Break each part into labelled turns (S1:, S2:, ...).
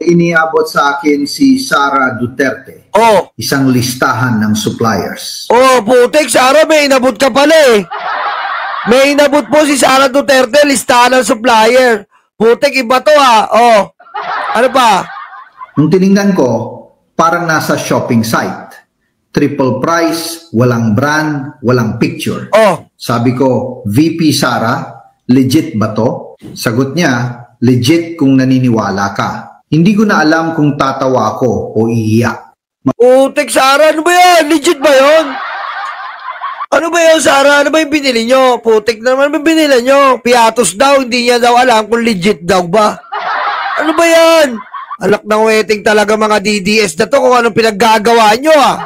S1: Iniabot sa akin si Sara Duterte.
S2: Oh.
S1: Isang listahan ng suppliers.
S2: Oh, putik, Sara, may inabot ka pala eh. May inabot po si Sara Duterte, listahan ng supplier. Putik, iba to ha. Oh. Ano pa?
S1: Nung tiningnan ko, parang nasa shopping site. Triple price, walang brand, walang picture.
S2: Oh.
S1: Sabi ko, VP Sara, legit ba to? Sagot niya, legit kung naniniwala ka. Hindi ko na alam kung tatawa ako o iiyak.
S2: Putik, Sara, ano ba yan? Legit ba yun? Ano ba yun, Sara? Ano ba yung binili nyo? Putik naman, ano ba binili nyo? Piatos daw, hindi niya daw alam kung legit daw ba? Ano ba yan? Alak ng wedding talaga mga DDS na to kung anong pinaggagawa nyo ah.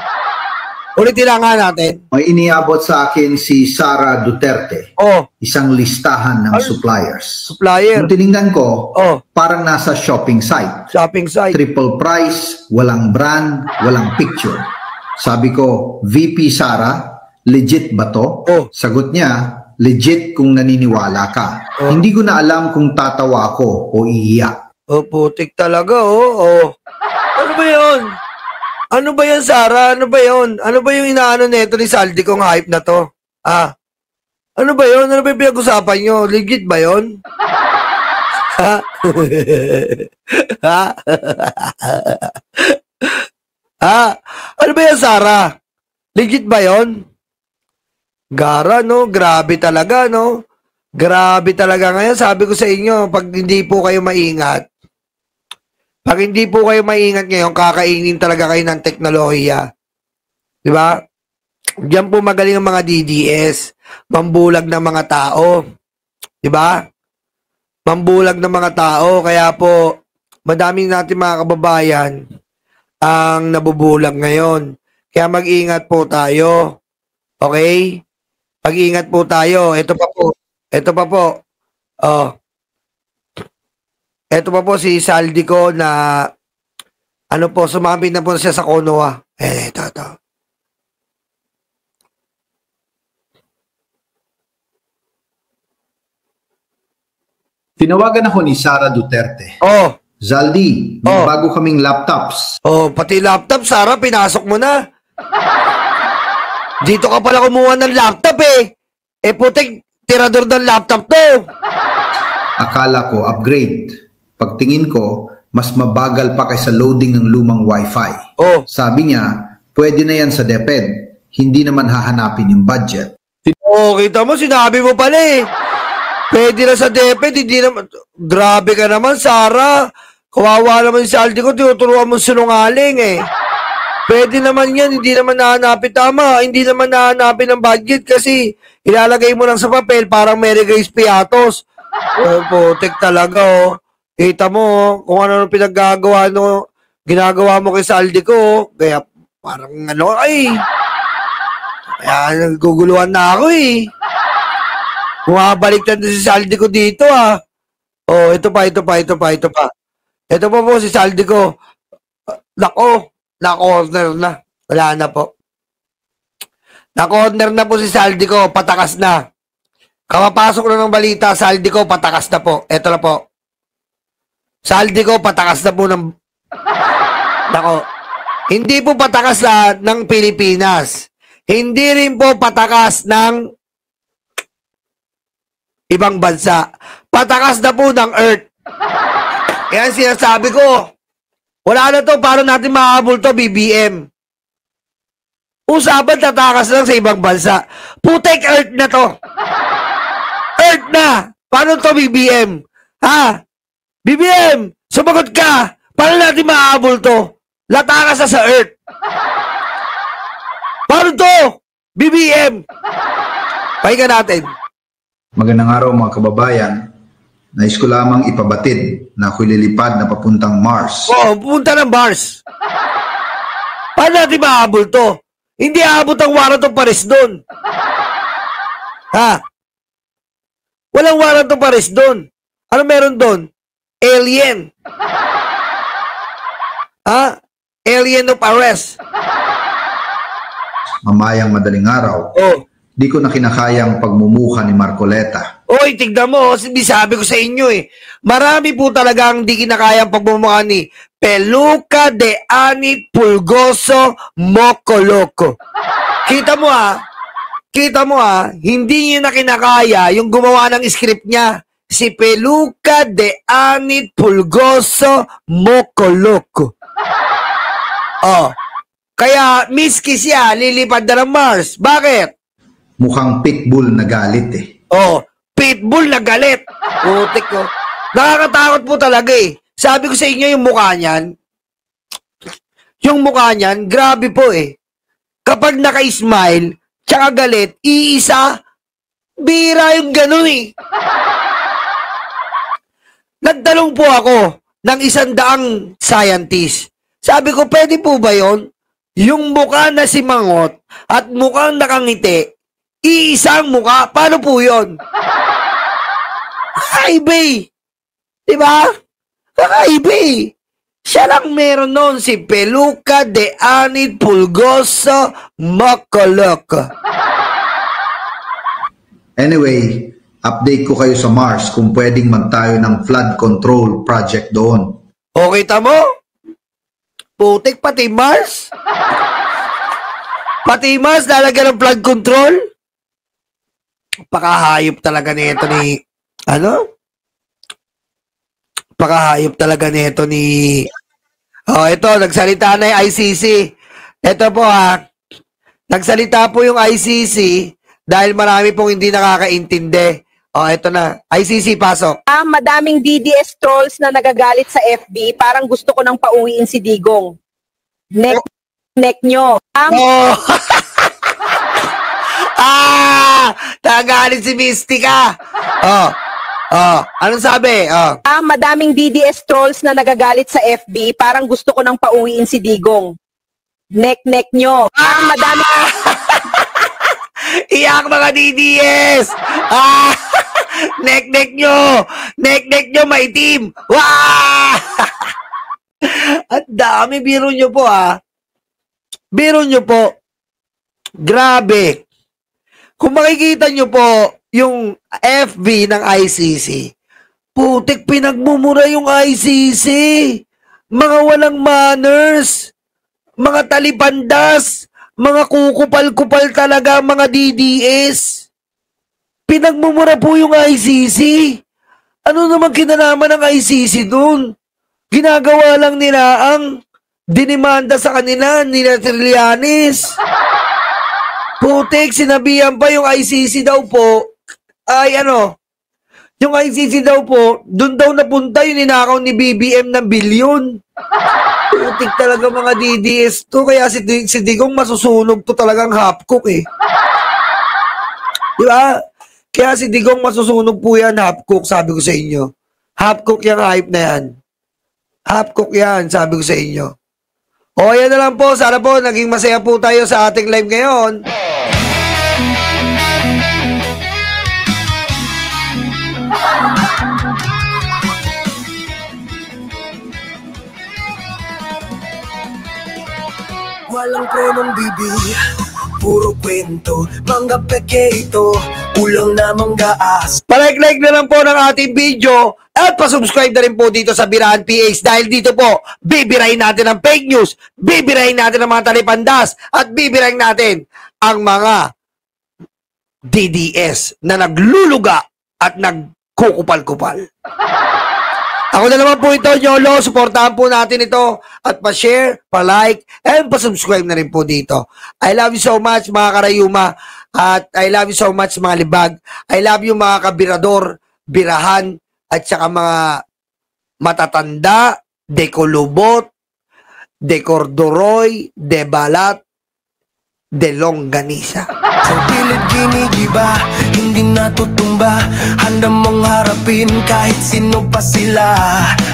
S2: Ulitin lang nga natin.
S1: May iniabot sa akin si Sara Duterte.
S2: Oh.
S1: Isang listahan ng suppliers.
S2: Supplier.
S1: Nung tiningnan ko,
S2: Oh.
S1: parang nasa shopping site.
S2: Shopping site.
S1: Triple price, walang brand, walang picture. Sabi ko, VP Sara, legit ba to?
S2: Oh.
S1: Sagot niya, legit kung naniniwala ka.
S2: Oh.
S1: Hindi ko na alam kung tatawa ako o iiyak.
S2: Oh, putik talaga, oh. Ano ba yun? Ano ba yan, Sara? Ano ba yun? Ano ba yung inaano neto ni Saldi kong hype na to? Ah? Ano ba yun? Ano ba yung pinag-usapan nyo? Legit ba yun? Ha? Ha? Ha? Ano ba yan, Sara? Legit ba yun? Gara, no? Grabe talaga, no? Grabe talaga ngayon. Sabi ko sa inyo, pag hindi po kayo maingat, ngayon, kakainin talaga kayo ng teknolohiya. Di ba? Diyan po magaling ang mga DDS. Mambulag ng mga tao. Di ba? Mambulag ng mga tao. Kaya po, madaming natin mga kababayan ang nabubulag ngayon. Kaya mag-ingat po tayo. Okay? Mag-ingat po tayo. Ito pa po. Oh. Ito pa po si Saldi ko na ano po, sumabit na po siya sa Konoha. Ito.
S1: Tinawagan ako ni Sara Duterte.
S2: Oh.
S1: Zaldi, may bago kaming laptops.
S2: Oh, pati laptop, Sara, pinasok mo na. Dito ka pala kumuha ng laptop eh. Eh putik, tirador ng laptop to.
S1: Akala ko upgrade. Pagtingin ko, mas mabagal pa kaysa loading ng lumang wifi.
S2: Oh.
S1: Sabi niya, pwede na yan sa DepEd. Hindi naman hahanapin yung budget.
S2: Oh, kita mo, sinabi mo pala eh. Pwede na sa DepEd, hindi naman. Grabe ka naman, Sara. Kawawa naman si Saldi ko, tinuturuan mo sinungaling eh. Pwede naman yan, hindi naman nahanapin. Tama, hindi naman nahanapin ang budget kasi ilalagay mo lang sa papel, parang Mary Grace Piatos. Oh, putik talaga oh. Kita mo, kung ano pinaggagawa no, ginagawa mo kay Saldi ko, kaya parang ano, kaya naguguluhan na ako eh. Bumabaliktad na si Saldi ko dito ah. Oh, ito pa. Ito pa po si Saldi ko. Nako, na-corner na. Wala na po. Na-corner na po si Saldi ko, patakas na. Kapapasok na ng balita, Saldi ko, patakas na po. Ito na po. Saldi ko, patakas na po ng... Nako. Hindi po patakas na ng Pilipinas. Hindi rin po patakas ng ibang bansa. Patakas na po ng Earth. Yan sinasabi ko. Wala na to, paano natin mahabol to, BBM? Usapan tatakas lang sa ibang bansa. Putek, Earth na to. Earth na. Paano to, BBM? Ha? BBM, sumagot ka. Paano natin mahabol to? Latakas na sa Earth. Paano to? BBM. Pahinga natin.
S1: Magandang araw mga kababayan. Nais ko lamang ipabatid na ako'y lilipad na papuntang Mars.
S2: Oo, pupunta ng Mars. Paano natin mahabol to? Hindi aabot ang warrant of arrest doon. Ha? Walang warrant of arrest doon. Ano meron doon? Alien. Ha? Alien of arrest.
S1: Mamayang madaling araw,
S2: Oh.
S1: di ko na kinakayang pagmumuha ni Marcoleta.
S2: Oy, tignan mo, sabi ko sa inyo eh. Marami po talagang di kinakayang pagmumukha ni Peluca de Anit Pulgoso Mocoloco. Kita mo hindi niya na kinakaya yung gumawa ng script niya. Si Peluca de Anit Pulgoso Mocoloco. Oh, kaya miski siya, lilipad na ng Mars. Bakit?
S1: Mukhang pitbull na galit eh.
S2: Oh, pitbull na galit. Putik ko. Nakakatakot po talaga eh. Sabi ko sa inyo yung mukha niyan, grabe po eh. Kapag naka-smile, tsaka galit, iisa, bira yung gano'n eh. Nagtanong po ako ng 100 scientist. Sabi ko, pwede po ba yon? Yung mukha na si Mangot at mukhang nakangiti, iisang mukha, paano po yon? Kakaiba eh. Diba? Kakaiba eh. Siya lang meron nun, si Peluca de Anit Pulgoso Mocoloco.
S1: Anyway, update ko kayo sa Mars kung pwedeng magtayo ng flood control project doon.
S2: Okay, tamo? Putik, pati Mars? Pati Mars, lalagyan ng flood control? Pakahayop talaga nito ni... Pakahayop talaga nito ni... Oh, ito, nagsalita na yung ICC. Ito po nagsalita po yung ICC dahil marami pong hindi nakakaintindi. Oh, ito na. ICC, pasok.
S3: Madaming DDS trolls na nagagalit sa FB. Parang gusto ko nang pauwiin si Digong. Neck nyo.
S2: Oh! Nagagalit si Mystica. Anong sabi?
S3: Madaming DDS trolls na nagagalit sa FB. Parang gusto ko nang pauwiin si Digong. Neck nyo. Madami...
S2: Iyak mga DDS! Neck nyo! Neck nyo, maitim! Wah! At dami, biro nyo po Biro nyo po. Grabe. Kung makikita nyo po yung FB ng ICC, putik, pinagmumura yung ICC. Mga walang manners. Mga talipandas. Mga kukupal-kupal talaga, mga DDS. Pinagmumura po yung ICC. Ano naman kinalaman ng ICC dun? Ginagawa lang nila ang dinimanda sa kanila, nila Trillanes. Putik, sinabihan pa yung ICC daw po, yung ICC daw po, dun daw napunta yung ninakaw ni BBM ng bilyon. Putik talaga mga DDS to, kaya si Digong masusunog to talagang half-cook eh. Diba? Kaya si Digong masusunog po yan, half-cook, sabi ko sa inyo. Half-cook yung hype na yan. Half-cook yan, sabi ko sa inyo. O, yan na lang po. Sana po, naging masaya po tayo sa ating live ngayon.
S4: Walang premong bibig, puro kwento, mga peke ito, ulang na manggaas.
S2: Palike-like na lang po ng ating video at pasubscribe na rin po dito sa Birahan PH dahil dito po, bibirahin natin ang fake news, bibirahin natin ang mga talipandas at bibirahin natin ang mga DDS na nagluluga at nagkukupal-kupal. Ako na naman po ito, Yolo. Suportahan po natin ito at pa-share, pa-like, and pa-subscribe na rin po dito. I love you so much, mga karayuma. At I love you so much, mga libag. I love you, mga kabirador, birahan, at saka mga matatanda, dekolubot, dekordoroy, debalat, delongganisa.
S4: Sa gilid ginigiba, hindi natutumba, handa mong harapin kahit sino pa sila.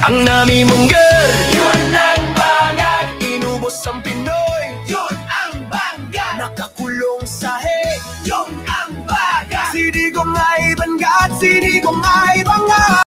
S4: Ang nami mong girl, yun ang bangag. Inubos ang Pinoy, yun ang bangag. Nakakulong sa hate, yun ang bagay. Si Digong ay bangag, si Digong ay bangag.